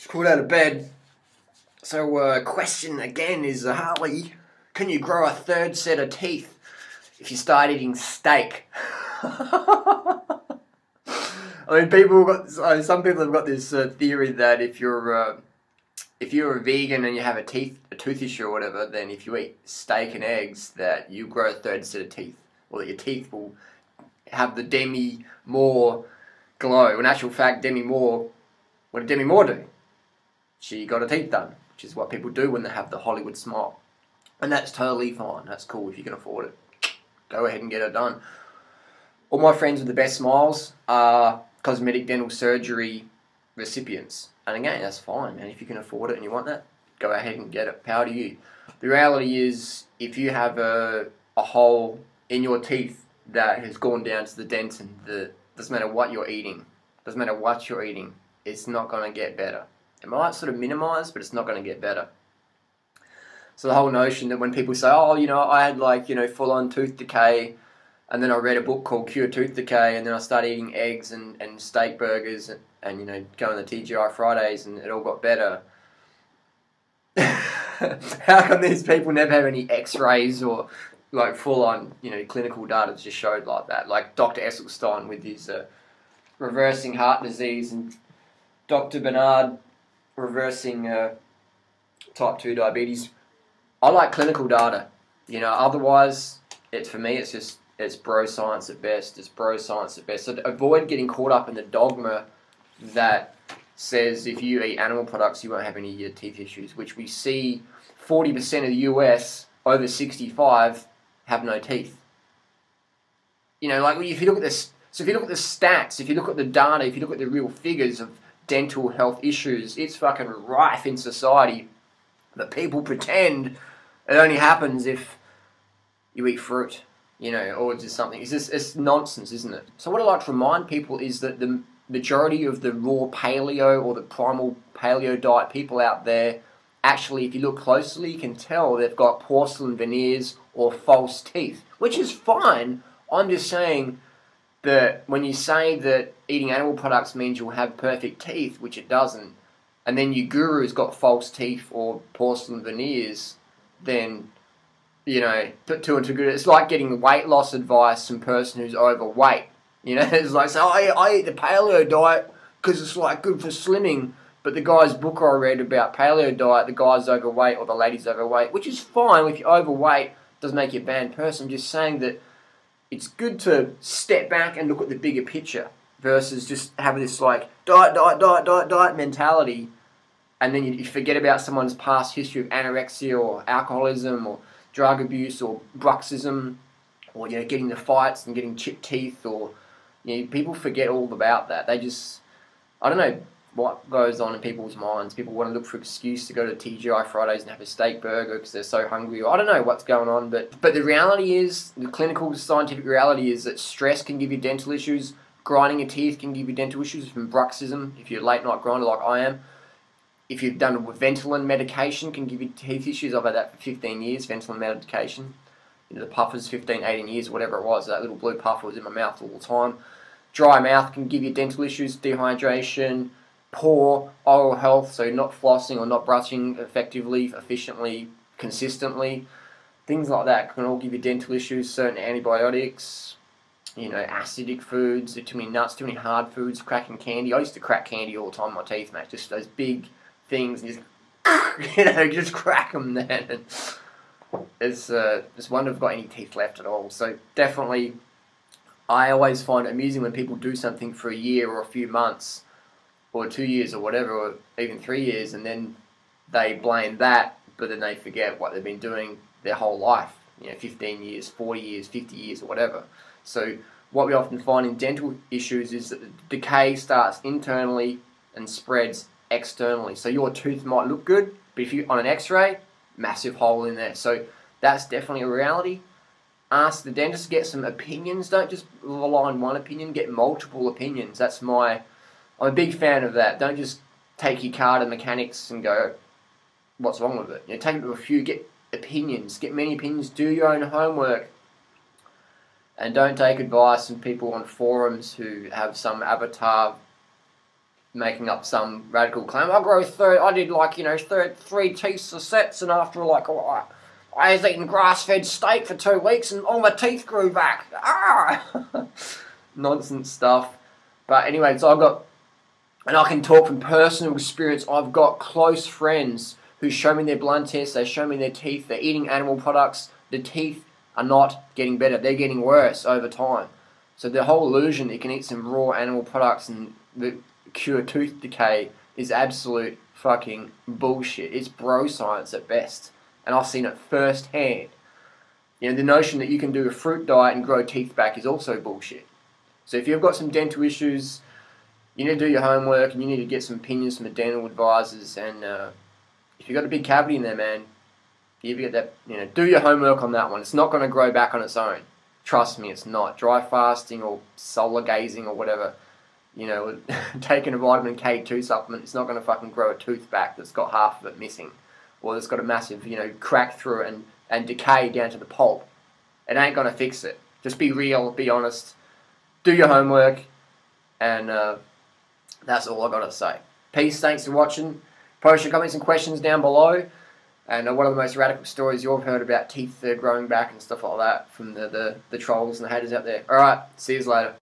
Just crawled out of bed. So, question again is, Harley, can you grow a third set of teeth if you start eating steak? I mean, some people have got this theory that if you're a vegan and you have a tooth issue or whatever, then if you eat steak and eggs, that you grow a third set of teeth, or that your teeth will have the Demi Moore glow. In actual fact, Demi Moore, what did Demi Moore do? She got her teeth done, which is what people do when they have the Hollywood smile. And that's totally fine. That's cool if you can afford it. Go ahead and get it done. All my friends with the best smiles are cosmetic dental surgery recipients. And again, that's fine, man. If you can afford it and you want that, go ahead and get it. Power to you. The reality is, if you have a hole in your teeth that has gone down to the dentin, doesn't matter what you're eating, it's not going to get better. It might sort of minimise, but it's not going to get better. So the whole notion that when people say, oh, I had full-on tooth decay, and then I read a book called Cure Tooth Decay, and then I started eating eggs and steak burgers and going to TGI Fridays, and it all got better. How come these people never have any x-rays or full-on clinical data that just showed like that? Like Dr. Esselstyn with his reversing heart disease, and Dr. Bernard reversing type 2 diabetes. I like clinical data. Otherwise, it's bro science at best. So avoid getting caught up in the dogma that says if you eat animal products, you won't have any teeth issues, which we see 40% of the US over 65 have no teeth. If you look at this, so if you look at the stats, if you look at the data, if you look at the real figures of dental health issues, it's fucking rife in society. But people pretend it only happens if you eat fruit, or just something. It's nonsense, isn't it? So what I like to remind people is that the majority of the raw paleo or the primal paleo diet people out there, actually, if you look closely, you can tell they've got porcelain veneers or false teeth, which is fine. I'm just saying that when you say that eating animal products means you'll have perfect teeth, which it doesn't, and then your guru's got false teeth or porcelain veneers, then, put two and two good. It's like getting weight loss advice from a person who's overweight. It's like, so I eat the paleo diet because it's good for slimming, but the guy's book I read about paleo diet, the guy's overweight or the lady's overweight, which is fine. If you're overweight, it doesn't make you a bad person. I'm just saying that it's good to step back and look at the bigger picture versus just having this diet mentality, and then you forget about someone's past history of anorexia or alcoholism or drug abuse or bruxism, or getting the fights and getting chipped teeth, or people forget all about that. They just, I don't know what goes on in people's minds. People want to look for an excuse to go to TGI Fridays and have a steak burger because they're so hungry. I don't know what's going on, but the reality is, the clinical scientific reality is that stress can give you dental issues. Grinding your teeth can give you dental issues from bruxism, if you're a late night grinder like I am. If you've done Ventolin medication, can give you teeth issues. I've had that for 15 years, Ventolin medication. The puffers, 15, 18 years, whatever it was. That little blue puffer was in my mouth all the time. Dry mouth can give you dental issues, dehydration, poor oral health, so not flossing or not brushing effectively, efficiently, consistently. Things like that can all give you dental issues. Certain antibiotics, acidic foods, too many nuts, too many hard foods, cracking candy. I used to crack candy all the time in my teeth, mate. Just those big things, and just crack them then. It's wonder if I've got any teeth left at all. So definitely, I always find it amusing when people do something for a year or a few months, or 2 years or whatever, or even 3 years, and then they blame that, but then they forget what they've been doing their whole life. 15 years, 40 years, 50 years, or whatever. So what we often find in dental issues is that the decay starts internally and spreads externally. So your tooth might look good, but if you on an x-ray, massive hole in there. So that's definitely a reality. Ask the dentist, get some opinions. Don't just rely on one opinion, get multiple opinions. I'm a big fan of that. Don't just take your car to mechanics and go, what's wrong with it? Take it to a few, get opinions, get many opinions, do your own homework. And don't take advice from people on forums who have some avatar making up some radical claim. I did like, you know, 3 teeth a sets, and after like, I was eating grass-fed steak for 2 weeks and all my teeth grew back. Ah! Nonsense stuff. But anyway, so I've got, and I can talk from personal experience, I've got close friends who show me their blood tests, they show me their teeth, they're eating animal products, the teeth are not getting better, they're getting worse over time. So the whole illusion that you can eat some raw animal products and cure tooth decay is absolute fucking bullshit. It's bro science at best. And I've seen it firsthand. You know, the notion that you can do a fruit diet and grow teeth back is also bullshit. So if you've got some dental issues, you need to do your homework and you need to get some opinions from the dental advisors. And if you've got a big cavity in there, man, you get that, you know, do your homework on that one. It's not going to grow back on its own. Trust me, it's not. Dry fasting or solar gazing or whatever, you know, taking a vitamin K2 supplement, it's not going to fucking grow a tooth back that's got half of it missing. Or that's got a massive, you know, crack through it and decay down to the pulp. It ain't going to fix it. Just be real, be honest, do your homework, and that's all I got to say. Peace, thanks for watching. Post your comments and questions down below. And what are the most radical stories you've heard about teeth growing back and stuff like that from the trolls and the haters out there? Alright, see you later.